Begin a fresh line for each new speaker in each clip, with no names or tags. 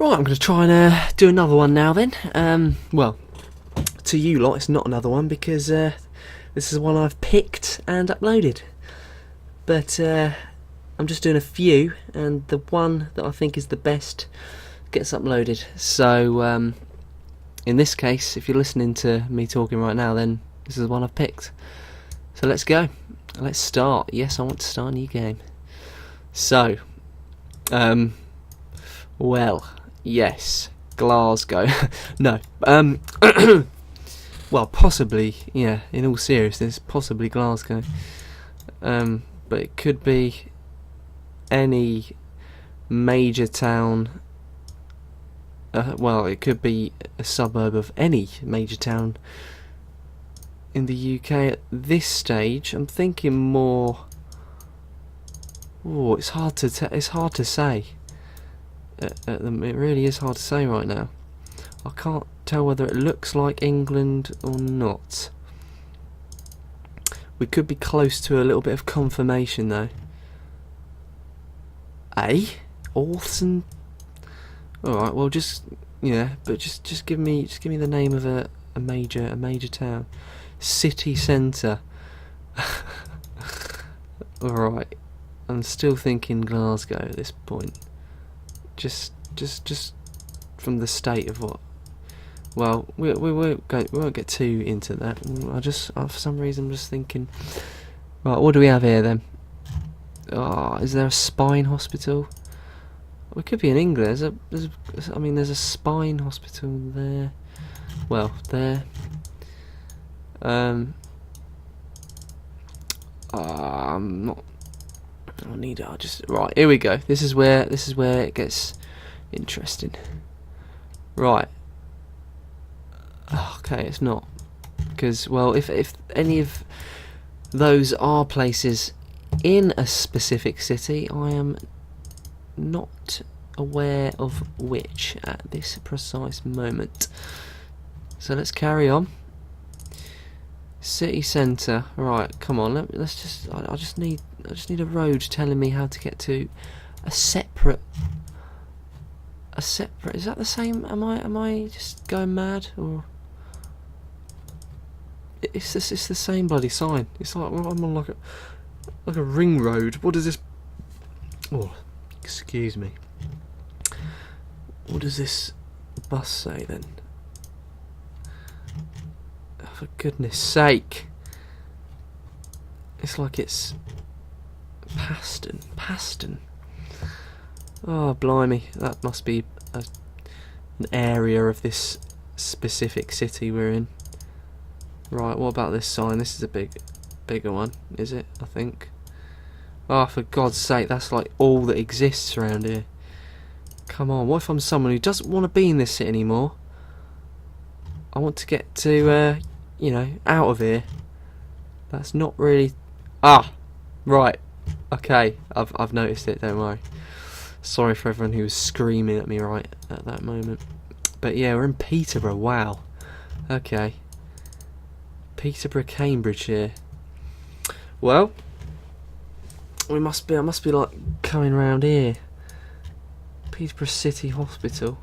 Right, I'm going to try and do another one now then. Well, to you lot, it's not another one because this is one I've picked and uploaded. But I'm just doing a few, and the one that I think is the best gets uploaded. So, in this case, if you're listening to me talking right now, then this is the one I've picked. So let's go. Let's start. Yes, I want to start a new game. So, well, yes, Glasgow. No, well, possibly, yeah, in all seriousness, possibly Glasgow. But it could be any major town. Well, it could be a suburb of any major town in the UK at this stage. I'm thinking more. Oh, it's hard to say. It really is hard to say right now. I can't tell whether it looks like England or not. We could be close to a little bit of confirmation though. Orson. All right. Well, just but just give me the name of a major town. City centre. All right. I'm still thinking Glasgow at this point. Just from the state of what. Well, we won't get too into that. For some reason, I'm just thinking. Right, what do we have here then? Oh, is there a spine hospital? Well, it could be in England. There's a spine hospital there. Well, there. I'm not. I need it. Right. Here we go. This is where it gets interesting. Right. Okay, it's not, because well, if any of those are places in a specific city, I am not aware of which at this precise moment. So let's carry on. City centre. Right, come on. Let's just. I just need a road telling me how to get to a separate. Is that the same? Am I just going mad, or? It's the same bloody sign. It's like I'm on like a ring road. What does this? Oh, excuse me. What does this bus say then? Oh, for goodness sake! It's like it's Paston. Oh, blimey! That must be an area of this specific city we're in. Right, what about this sign? This is a bigger one, is it? I think. Oh, for God's sake, that's like all that exists around here. Come on, what if I'm someone who doesn't want to be in this city anymore? I want to get to, out of here. That's not really. Ah, right. Okay, I've noticed it. Don't worry. Sorry for everyone who was screaming at me right at that moment. But yeah, we're in Peterborough. Wow. Okay. Peterborough, Cambridgeshire. Well, I must be like coming round here. Peterborough City Hospital.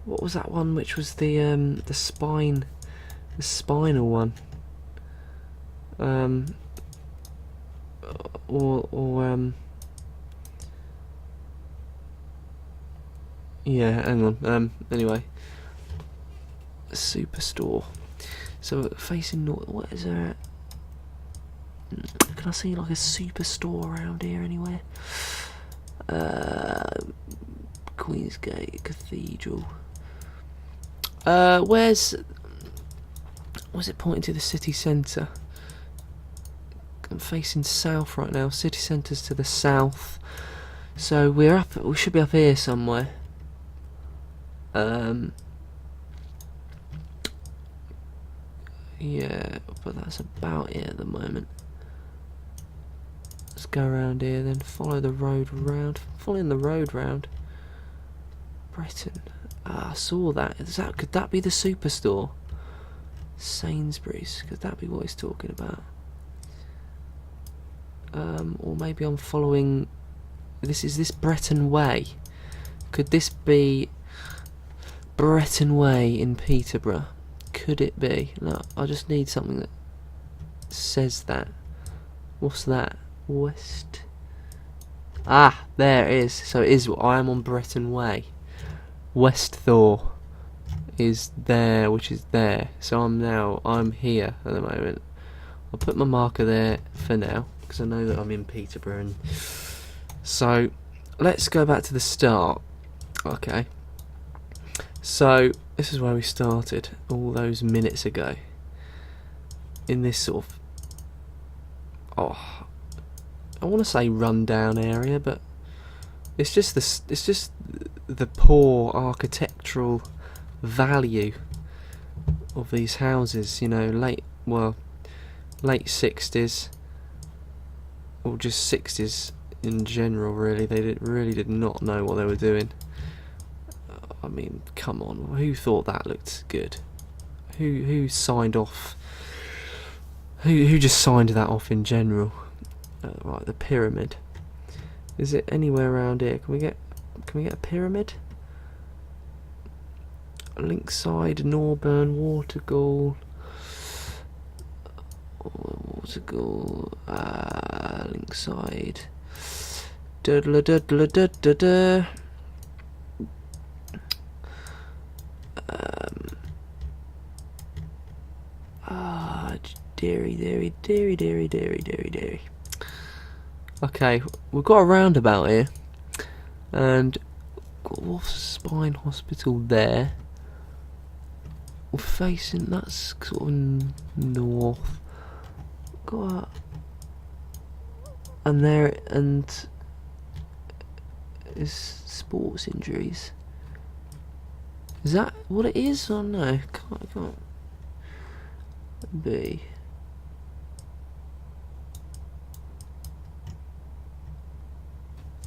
What was that one? Which was the spinal one? Yeah. Hang on. Anyway, Superstore. So facing north, what is there? Can I see like a superstore around here anywhere? Queensgate Cathedral. Was it pointing to the city centre? I'm facing south right now. City centre's to the south. So we should be up here somewhere. Yeah, but that's about it at the moment. Let's go around here then, follow the road round. Following the road round. Britain. Ah, I saw that. Could that be the superstore? Sainsbury's. Could that be what he's talking about? Or maybe I'm following. Is this Breton Way? Could this be Bretton Way in Peterborough? Could it be? No, I just need something that says that. What's that? West. Ah, there it is. So it is. I am on Bretton Way. West Thor is there, which is there. So I'm here at the moment. I'll put my marker there for now because I know that I'm in Peterborough. And so let's go back to the start. Okay. So this is where we started all those minutes ago. In this sort of, I want to say rundown area, but it's just the poor architectural value of these houses. You know, late 60s, or just 60s in general. Really, they really did not know what they were doing. I mean, come on, who thought that looked good? Who signed off? Who just signed that off in general? Right, the pyramid. Is it anywhere around here? Can we get a pyramid? Linkside, Norburn, Watergall, Linkside. Dudla dudla dudda. Dairy. Okay, we've got a roundabout here, and got Wolf Spine Hospital there. We're facing, that's sort of north. Got and there, and is sports injuries. Is that what it is? Or no? Can't be.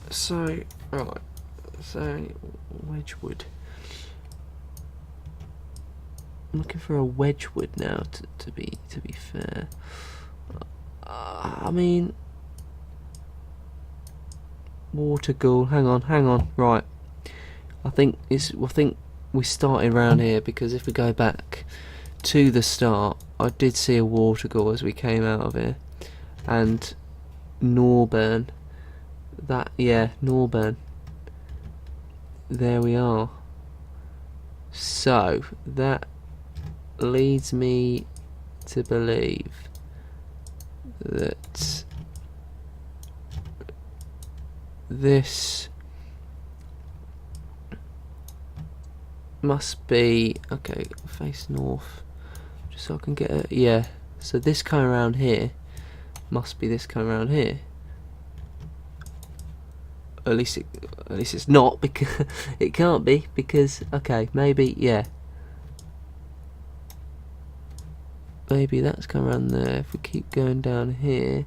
So, right, so Wedgwood. I'm looking for a Wedgwood now. To be fair, I mean, Watergall. Hang on. Right, I think we started around here, because if we go back to the start, I did see a Watergall as we came out of here, and Norburn. Norburn. There we are. So that leads me to believe that this must be, okay, face north, just so I can get a, yeah, so this coming around here must be this coming around here. At least it's not, because it can't be, because, okay, maybe, yeah, maybe that's coming around there. If we keep going down here,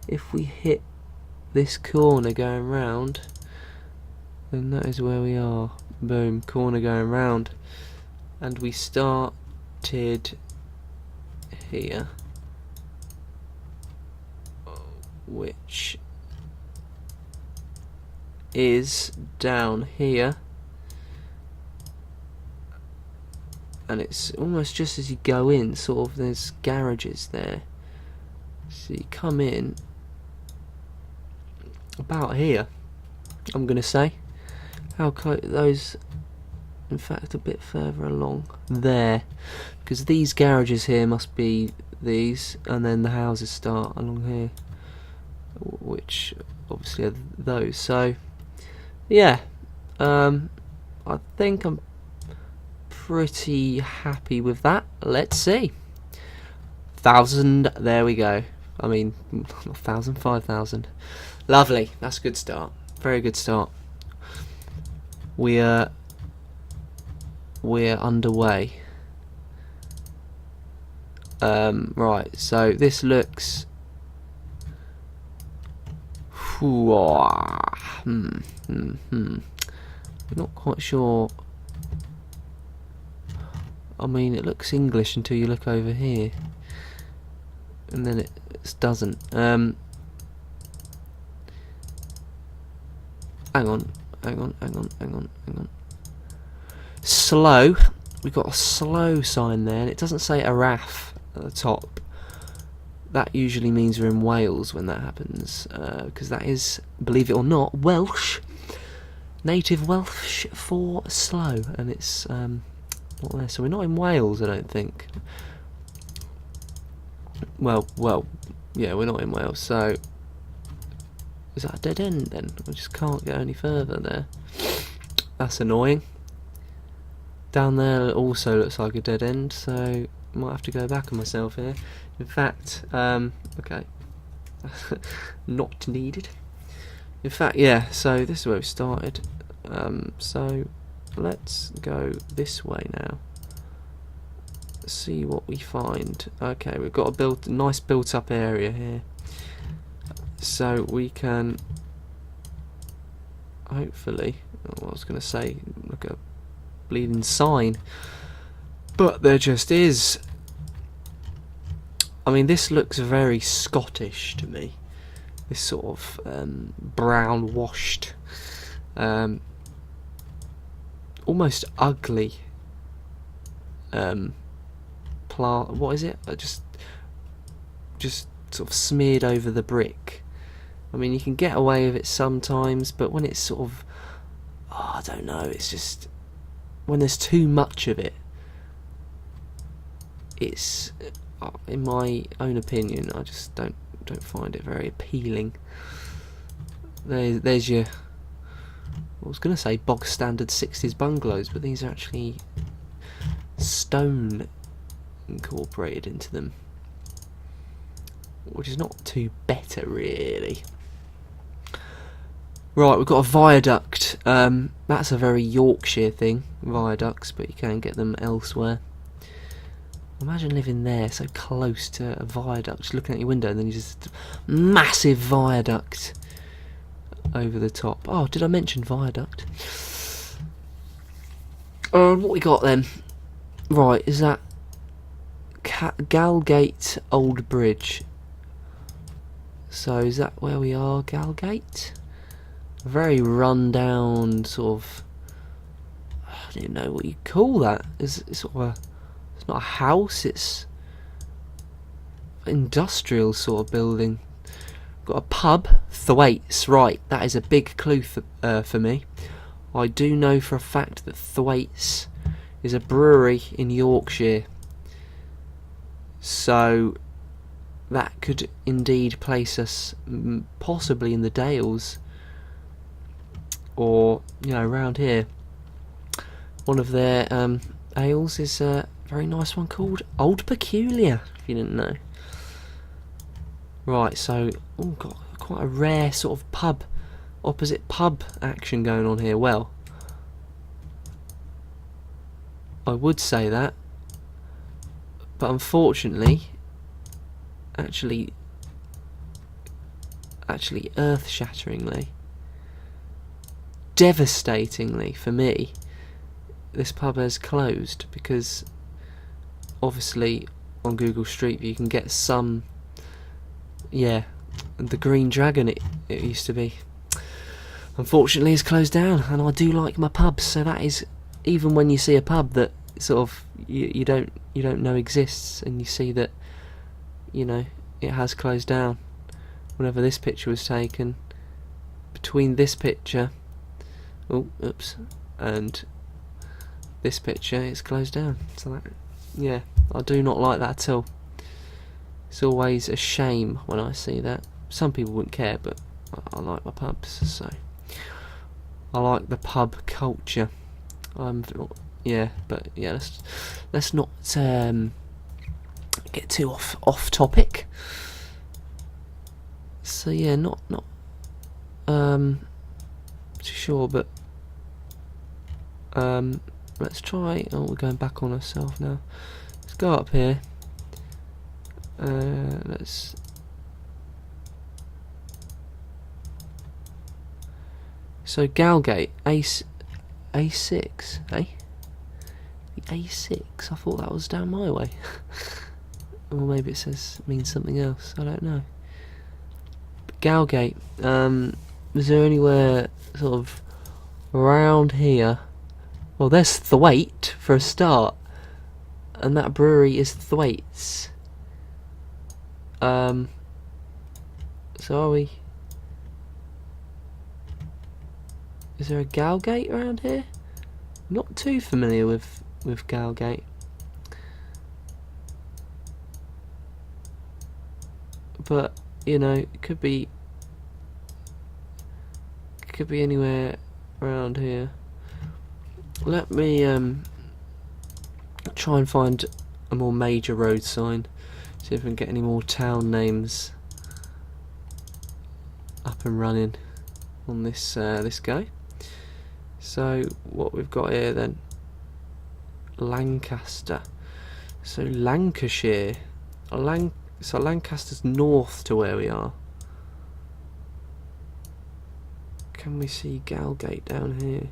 if we hit this corner going round, then that is where we are. Boom, corner going round, and we started here, which is down here, and it's almost just as you go in, sort of, there's garages there, so you come in about here, I'm gonna say. How close those, in fact, a bit further along there, because these garages here must be these, and then the houses start along here, which obviously are those. So yeah, I think I'm pretty happy with that. Let's see. 1,000, there we go. I mean, not 1,000, 5,000. Lovely, that's a good start. Very good start. We're underway. Right, so this looks, not quite sure. I mean, it looks English until you look over here, and then it doesn't. Hang on, Slow. We've got a slow sign there, and it doesn't say Araf at the top. That usually means we're in Wales when that happens, because that is, believe it or not, Welsh. Native Welsh for slow, and it's not there. So we're not in Wales, I don't think. Well, yeah, we're not in Wales. So is that a dead end then? We just can't go any further there. That's annoying. Down there also looks like a dead end, so I might have to go back on myself here. In fact, okay, not needed. In fact, yeah, so this is where we started. So let's go this way now. See what we find. Okay, we've got a nice built-up area here, so we can hopefully. Oh, I was going to say, look at a bleeding sign, but there just is. I mean, this looks very Scottish to me. This sort of brown washed, almost ugly. What is it? Just sort of smeared over the brick. I mean, you can get away with it sometimes, but when it's sort of, oh, I don't know. It's just when there's too much of it. It's, in my own opinion, I just don't find it very appealing. There's your, I was going to say bog standard 60s bungalows, but these are actually stone incorporated into them, which is not too better really. Right, we've got a viaduct. That's a very Yorkshire thing, viaducts, but you can get them elsewhere. Imagine living there, so close to a viaduct, just looking at your window, and then you just massive viaduct over the top. Oh, did I mention viaduct? What we got then? Right, is that Galgate Old Bridge? So is that where we are, Galgate? A very run-down sort of, I don't even know what you call that. It's sort of a, it's not a house, it's an industrial sort of building. Got a pub, Thwaites, right, that is a big clue for me. I do know for a fact that Thwaites is a brewery in Yorkshire, so that could indeed place us possibly in the Dales, or you know, around here. One of their ales is a very nice one called Old Peculiar, if you didn't know. Right, so got quite a rare sort of pub, opposite pub action going on here. Well, I would say that, but unfortunately, actually earth-shatteringly, devastatingly for me, this pub has closed, because obviously on Google Street View you can get some, yeah, the Green Dragon it used to be, unfortunately is closed down, and I do like my pubs, so that is, even when you see a pub that sort of you don't know exists, and you see that, you know, it has closed down. Whenever this picture was taken, between this picture, and this picture, it's closed down. So that, yeah, I do not like that at all. It's always a shame when I see that. Some people wouldn't care, but I like my pubs, so I like the pub culture. Yeah, but yeah, let's not get too off topic. So yeah, not too sure, but let's try. Oh, we're going back on ourselves now. Let's go up here. Let's. So Galgate A6, eh? The A6. I thought that was down my way. Or maybe it means something else. I don't know. But Galgate. Is there anywhere sort of around here. Well, there's Thwaite for a start, and that brewery is Thwaites. So are we? Is there a Galgate around here? Not too familiar with Galgate. But, you know, it could be anywhere around here. Let me try and find a more major road sign. See if we can get any more town names up and running on this this go. So what we've got here then, Lancaster. So Lancashire. So Lancaster's north to where we are. Can we see Galgate down here?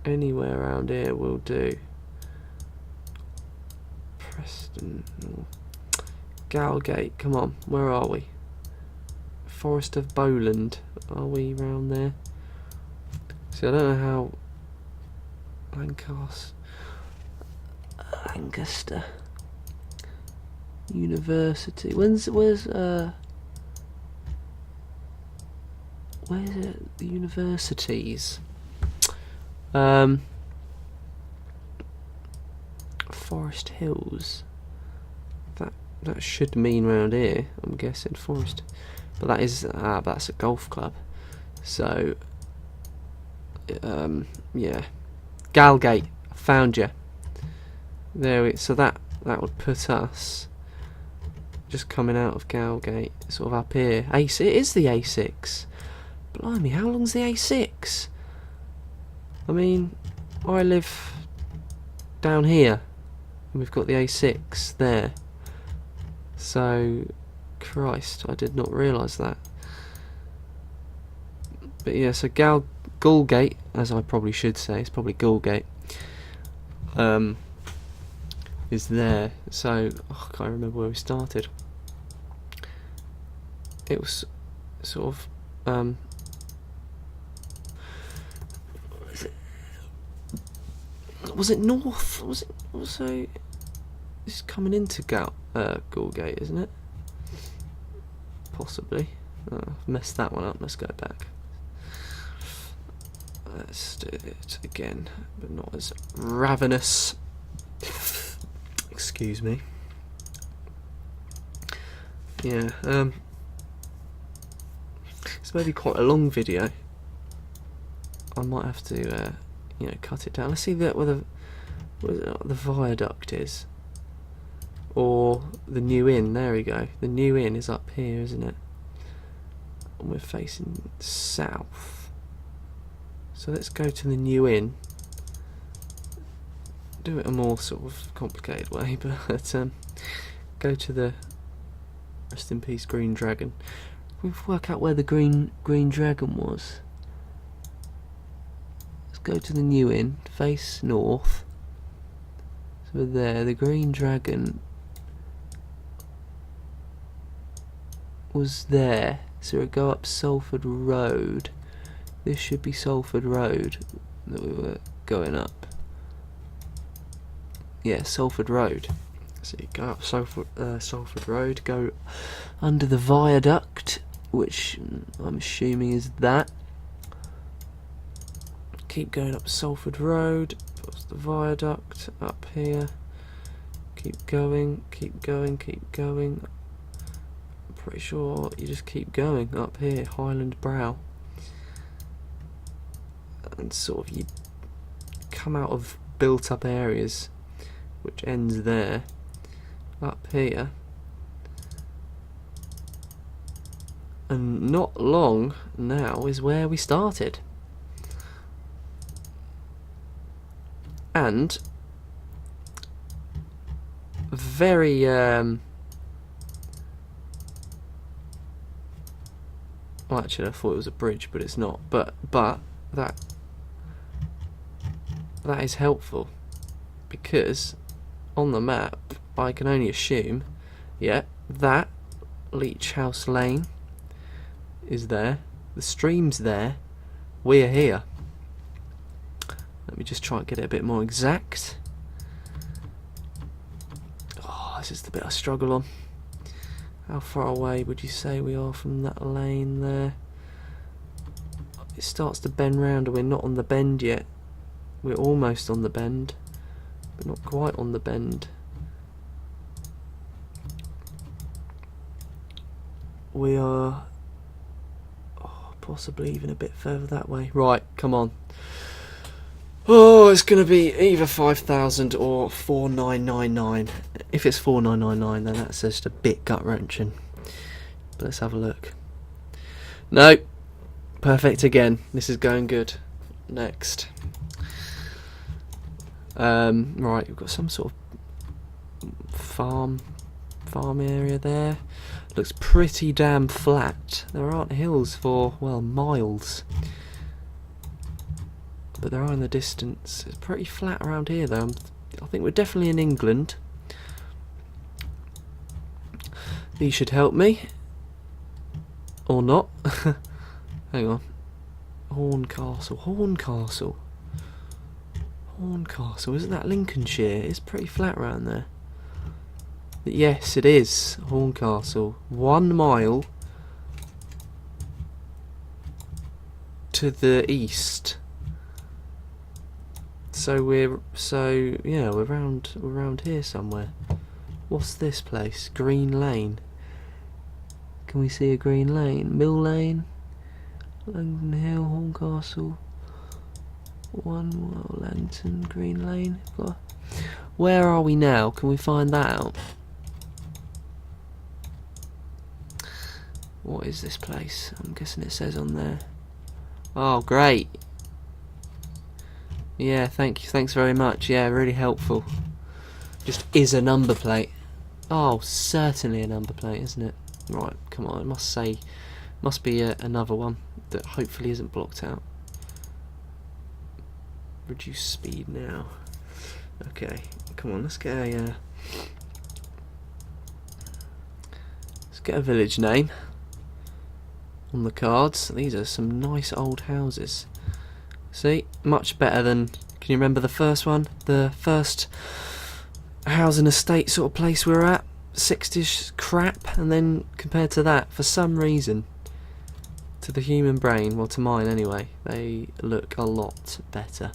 Anywhere around here will do. Preston. Galgate, come on, where are we? Forest of Bowland. Are we round there? See, I don't know how Lancaster University. Where's it? The universities? Forest Hills. That should mean round here, I'm guessing. Forest, but that is that's a golf club. So yeah, Galgate, found you. There we. So that would put us just coming out of Galgate, sort of up here. It is the A6. Blimey, how long's the A6? I mean, I live down here, and we've got the A6 there. So, Christ, I did not realise that. But yeah, so Gulgate, as I probably should say, it's probably Gulgate, is there. So, I can't remember where we started. It was sort of, was it north? Was it also? This is coming into Gulgate, isn't it? Possibly. Oh, I've messed that one up. Let's go back. Let's do it again, but not as ravenous. Excuse me. Yeah. It's maybe quite a long video. I might have to, you know, cut it down. Let's see where the viaduct is, or the new inn. There we go. The new inn is up here, isn't it? And we're facing south. So let's go to the new inn. Do it a more sort of complicated way, but go to the rest in peace Green Dragon. We've worked out where the Green Dragon was. Go to the new inn, face north. So there, the Green Dragon was there. So we go up Salford Road. This should be Salford Road that we were going up. Yeah, Salford Road. So you go up Salford Road, go under the viaduct, which I'm assuming is that. Keep going up Salford Road, past the viaduct, up here. Keep going, keep going, keep going. I'm pretty sure you just keep going up here, Highland Brow. And sort of you come out of built up areas, which ends there, up here. And not long now is where we started. And very well, actually I thought it was a bridge, but it's not. But that is helpful, because on the map I can only assume, yeah, that Leach House Lane is there, the stream's there, we are here. Let me just try and get it a bit more exact. Oh, this is the bit I struggle on. How far away would you say we are from that lane there? It starts to bend round and we're not on the bend yet. We're almost on the bend, but not quite on the bend. We are possibly even a bit further that way. Right, come on. Oh, it's going to be either 5,000 or 4,999. If it's 4,999, then that's just a bit gut-wrenching. But let's have a look. No. Perfect again. This is going good. Next. Right, we've got some sort of farm area there. Looks pretty damn flat. There aren't hills for, well, miles. But there are in the distance. It's pretty flat around here though. I think we're definitely in England. These should help me. Or not. Hang on. Horncastle. Horncastle. Horncastle. Isn't that Lincolnshire? It's pretty flat around there. But yes, it is. Horncastle. 1 mile to the east. So we're around here somewhere. What's this place? Green Lane. Can we see a green lane? Mill Lane, Langdon Hill, Horncastle, 1 mile, Langton, Green Lane. Where are we now? Can we find that out? What is this place? I'm guessing it says on there. Oh, great. Yeah, thank you. Thanks very much. Yeah, really helpful. Just is a number plate. Oh, certainly a number plate, isn't it? Right, come on. It must be another one that hopefully isn't blocked out. Reduce speed now. Okay, come on. Let's get a village name on the cards. These are some nice old houses. See, much better than. Can you remember the first one? The first housing estate sort of place we were at. 60s crap, and then compared to that, for some reason, to the human brain, well, to mine anyway, they look a lot better.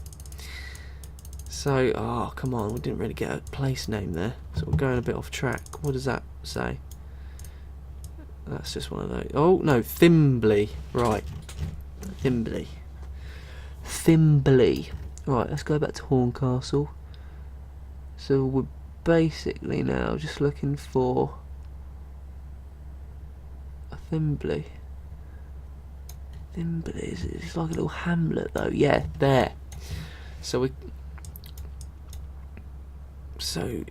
So, oh, come on, we didn't really get a place name there, so we're going a bit off track. What does that say? That's just one of those. Oh, no, Thimbley. Right. Thimbley. Right, let's go back to Horncastle. So we're basically now just looking for a Thimbley. It's like a little hamlet though. Yeah, there. So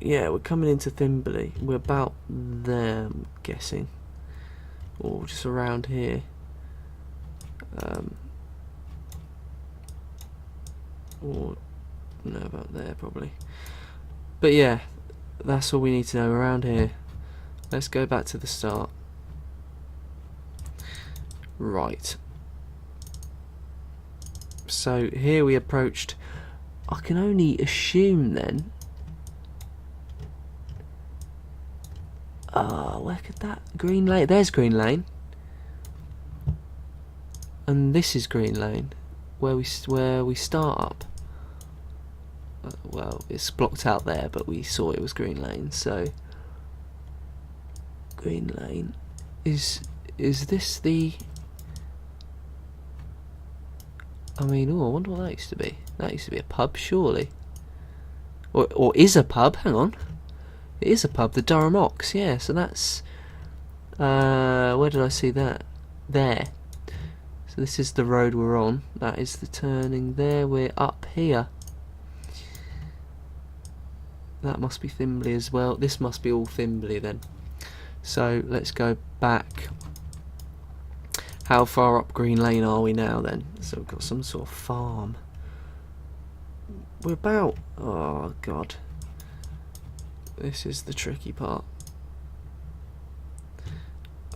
yeah, we're coming into Thimbley. We're about there, I'm guessing, or just around here. Or no, about there probably. But yeah, that's all we need to know around here. Let's go back to the start. Right. So here we approached. I can only assume then. Where could that Green Lane? There's Green Lane, and this is Green Lane, where we start up. Well, it's blocked out there, but we saw it was Green Lane. So Green Lane is this the? I mean, I wonder what that used to be. That used to be a pub, surely, or is a pub. Hang on, it is a pub, the Durham Ox. Yeah, so that's where did I see that? There. So this is the road we're on. That is the turning there. We're up here. That must be Thimbley as well. This must be all Thimbley then. So let's go back. How far up Green Lane are we now then? So we've got some sort of farm. We're about... oh god. This is the tricky part.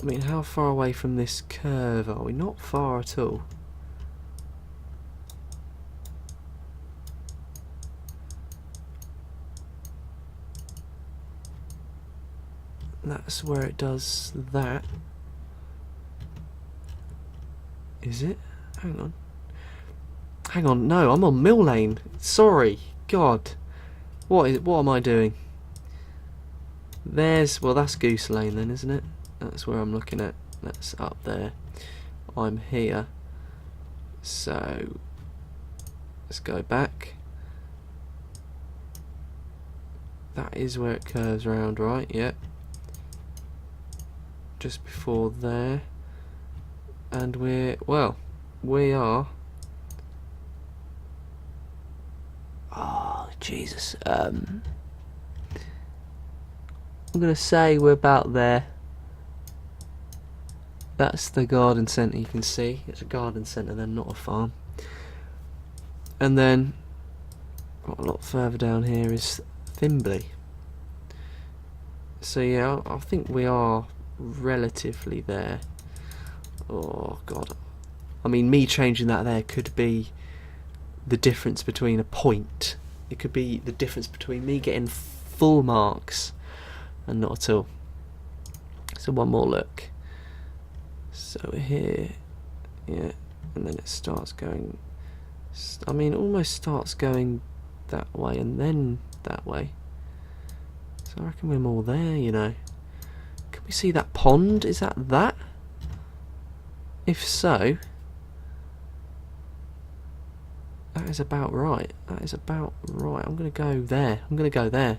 I mean, how far away from this curve are we? Not far at all. That's where it does that. Is it? Hang on. Hang on, no, I'm on Mill Lane. Sorry. God. What am I doing? Well, that's Goose Lane then, isn't it? That's where I'm looking at. That's up there. I'm here. So let's go back. That is where it curves round, right? Yep. Just before there. And we are. Oh, Jesus. I'm going to say we're about there. That's the garden centre, you can see. It's a garden centre then, not a farm. And then, a lot further down here is Thimbley. So yeah, I think we are relatively there. Oh, God. I mean, me changing that there could be the difference between a point. It could be the difference between me getting full marks and not at all. So one more look. So here, yeah, and then it starts going, I mean, almost starts going that way and then that way. So I reckon we're more there, you know. Can we see that pond? Is that? If so, that is about right. That is about right. I'm going to go there. I'm going to go there.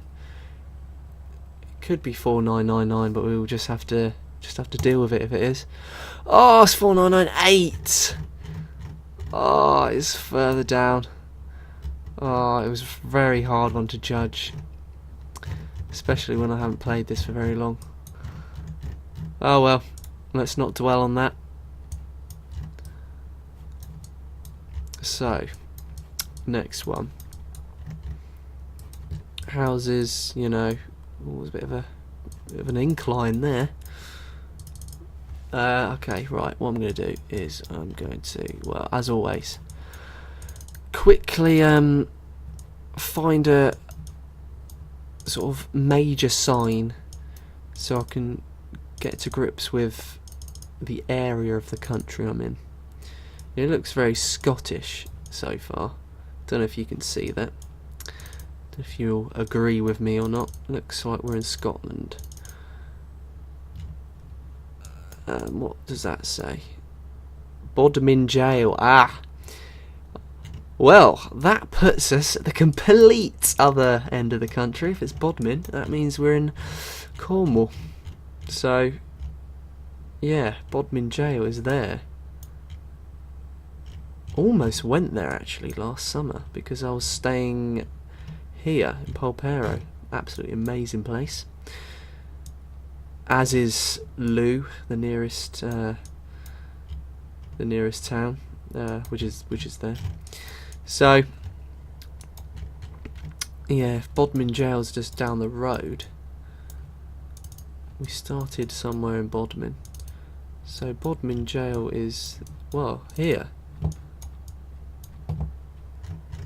It could be 4999, but we will just have to deal with it if it is. Oh, it's 4998. Oh, it's further down. Oh, it was a very hard one to judge, especially when I haven't played this for very long. Oh well, let's not dwell on that. So, next one. Houses, you know, there's a bit of an incline there. Okay, right, what I'm going to do is I'm going to, well, as always, quickly find a sort of major sign so I can get to grips with the area of the country I'm in. It looks very Scottish so far. Don't know if you can see that. Don't know if you'll agree with me or not. Looks like we're in Scotland. What does that say? Bodmin Jail. Ah! Well, that puts us at the complete other end of the country. If it's Bodmin, that means we're in Cornwall. So, yeah, Bodmin Jail is there. Almost went there actually last summer because I was staying here in Polperro. Absolutely amazing place. As is Lou, the nearest town, which is there. So yeah, if Bodmin Jail's just down the road, we started somewhere in Bodmin. So Bodmin Jail is, well, here.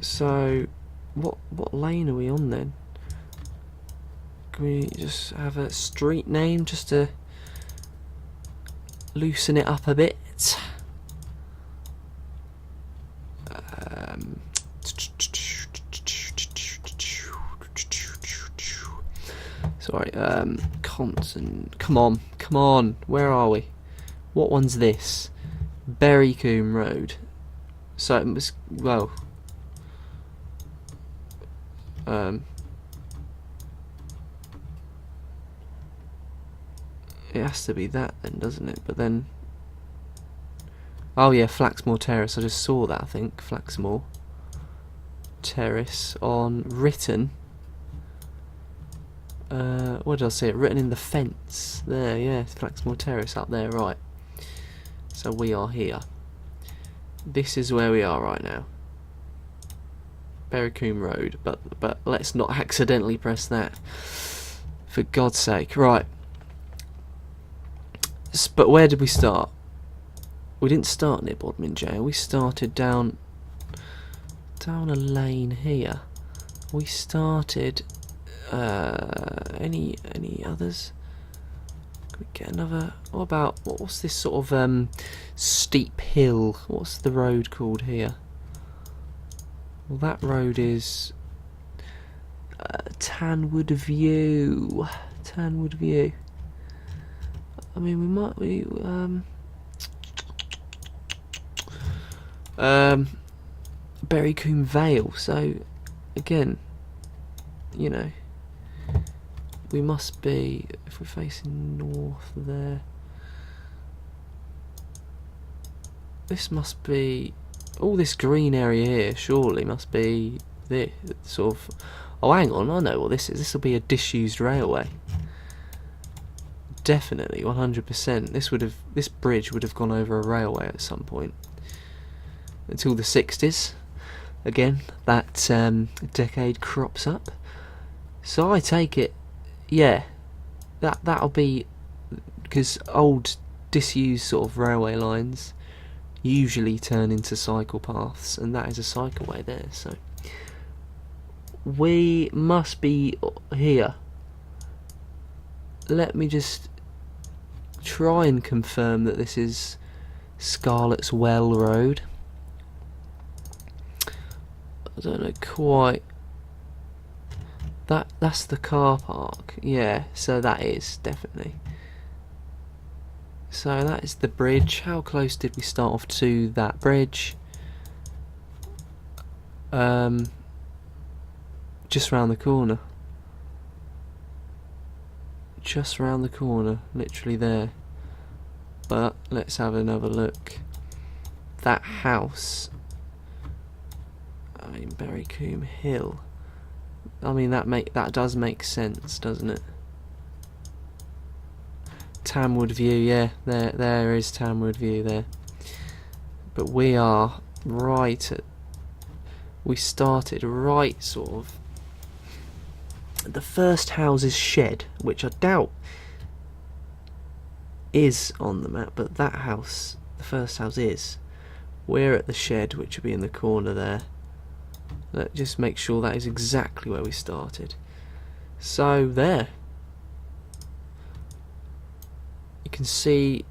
So what lane are we on then? Can we just have a street name just to loosen it up a bit? Sorry, come on, where are we? What one's this? Berrycombe Road. So it must, well, it has to be that then, doesn't it? But then, oh yeah, Flaxmoor Terrace. I just saw that. I think Flaxmoor Terrace on written. What did I say? Written in the fence. There, yeah, Flaxmoor Terrace up there, right. So we are here. This is where we are right now. Berrycombe Road, but let's not accidentally press that. For God's sake, right. But where did we start? We didn't start near Bodmin Jail. We started down a lane here. We started any others? Can we get another? What about what's this sort of steep hill? What's the road called here? Well, that road is Tanwood View. Tanwood View. I mean, we might be Berrycombe Vale. So again, you know, we must be, if we're facing north there, this must be, all this green area here surely must be this sort of, oh hang on, I know what this is. This will be a disused railway. Definitely, 100%. This bridge would have gone over a railway at some point. Until the 60s. Again, that decade crops up. So I take it, yeah, that'll be, because old disused sort of railway lines usually turn into cycle paths, and that is a cycleway there. So we must be here. Let me just try and confirm that this is Scarlet's Well Road. I don't know quite. That's the car park. Yeah, so that is definitely. So that is the bridge. How close did we start off to that bridge? Just round the corner. Just round the corner, literally there. But let's have another look. That house, I mean, Berrycombe Hill. I mean, that does make sense, doesn't it? Tamwood View, yeah, there is Tamwood View there. But we are right at, we started right sort of the first house's shed, which I doubt is on the map, but that house, the first house is. We're at the shed, which will be in the corner there. Let's just make sure that is exactly where we started. So there. You can see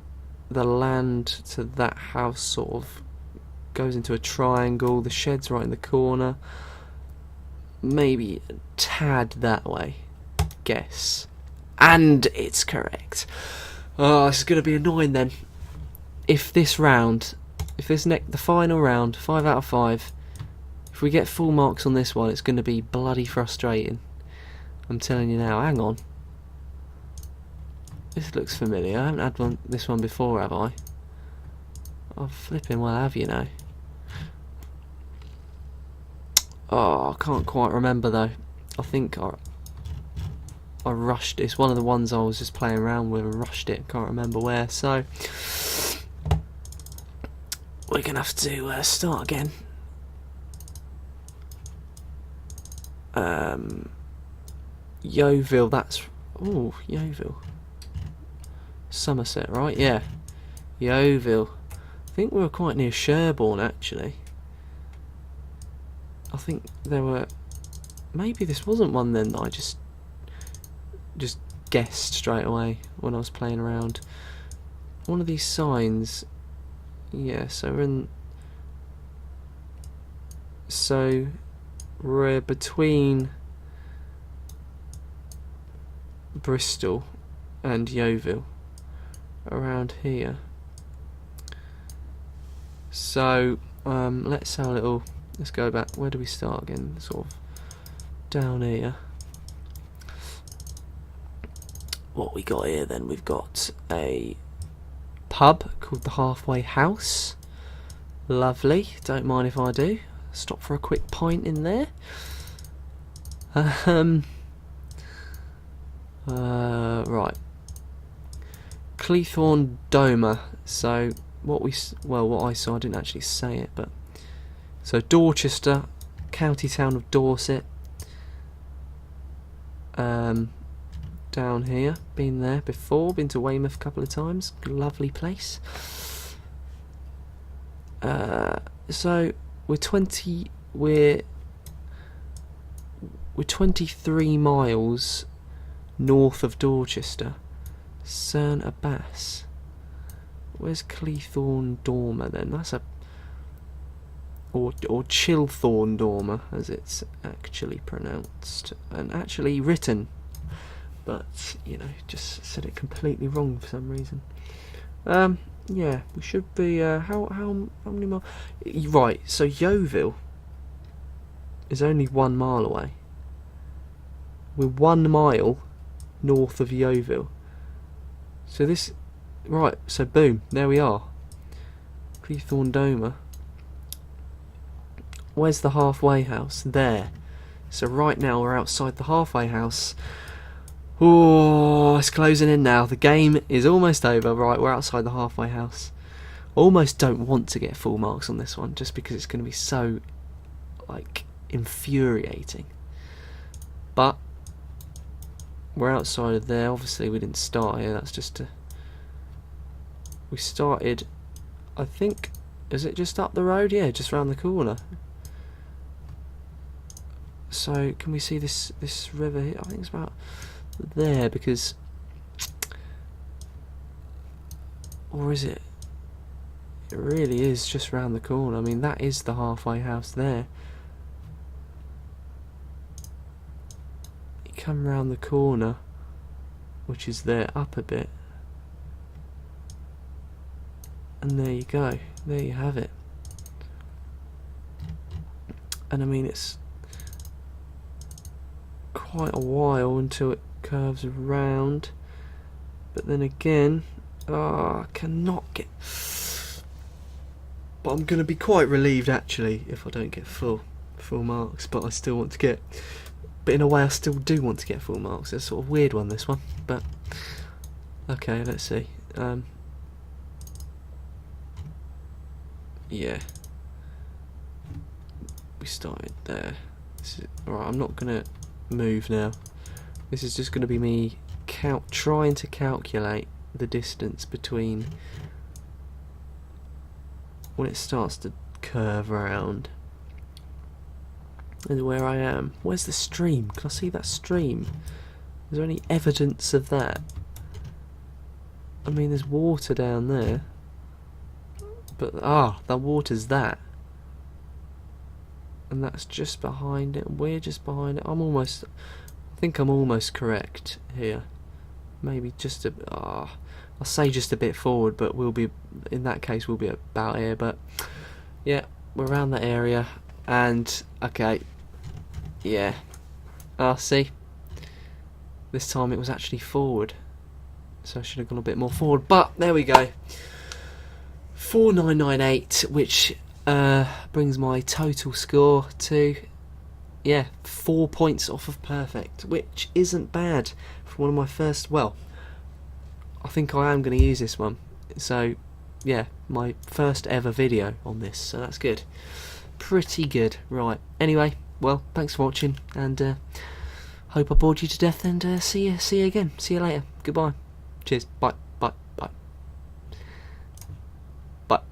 the land to that house sort of goes into a triangle. The shed's right in the corner. Maybe a tad that way. Guess. And it's correct. Oh, this is going to be annoying then. If this round, the final round, 5 out of 5, if we get full marks on this one, it's going to be bloody frustrating. I'm telling you now. Hang on. This looks familiar. I haven't had this one before, have I? Oh, flipping well have, you know. Oh, I can't quite remember though. I think I rushed it. It's one of the ones I was just playing around with and rushed it. Can't remember where. So we're gonna have to start again. Yeovil. That's Yeovil. Somerset, right? Yeah. Yeovil. I think we were quite near Sherborne actually. I think there were. Maybe this wasn't one then that I just guessed straight away when I was playing around. One of these signs. Yeah, so we're between Bristol and Yeovil, around here. So let's have a little. Let's go back. Where do we start again? Sort of down here. What we got here then? We've got a pub called the Halfway House. Lovely. Don't mind if I do. Stop for a quick pint in there. Right. Cleethorne Doma. So what I saw, I didn't actually say it, but so Dorchester, county town of Dorset. Down here, been there before, been to Weymouth a couple of times. Lovely place. So we're 23 miles north of Dorchester. Cern Abbas. Where's Cleethorn Dormer then? That's a... Or Chilthorn Dormer, as it's actually pronounced. And actually written. But, you know, just said it completely wrong for some reason. Yeah, we should be, how many miles? Right, so Yeovil is only 1 mile away. We're 1 mile north of Yeovil. So this, right, so boom, there we are. Cleethorn Dormer. Where's the halfway house? There. So right now we're outside the halfway house. Oh, it's closing in now. The game is almost over. Right, we're outside the halfway house. Almost don't want to get full marks on this one, just because it's going to be so, like, infuriating. But we're outside of there. Obviously, we didn't start here. That's just a... We started, I think, is it just up the road? Yeah, just round the corner. So, can we see this river here? I think it's about there, because... Or is it? It really is just round the corner. I mean, that is the halfway house there. You come round the corner, which is there, up a bit. And there you go. There you have it. And I mean, it's quite a while until it curves around. But then again, I cannot get... But I'm going to be quite relieved actually if I don't get full marks, but I still want to get... But in a way I still do want to get full marks. It's a sort of weird one, this one. But, okay, let's see. Yeah. We started there. Alright, I'm not going to move now. This is just going to be me trying to calculate the distance between when it starts to curve around and where I am. Where's the stream? Can I see that stream? Is there any evidence of that? I mean, there's water down there, but the water's that, and that's just behind it. We're just behind it. I think I'm almost correct here. Maybe just a... I'll say just a bit forward, but we'll be... In that case, we'll be about here. But, yeah, we're around that area. And, okay. Yeah. See? This time it was actually forward. So I should have gone a bit more forward. But, there we go. 4998, which brings my total score to... Yeah, 4 points off of perfect, which isn't bad for one of my first... Well, I think I am going to use this one. So, yeah, my first ever video on this, so that's good. Pretty good. Right, anyway, well, thanks for watching, and hope I bored you to death, and see you again. See you later. Goodbye. Cheers. Bye. Bye. Bye. Bye.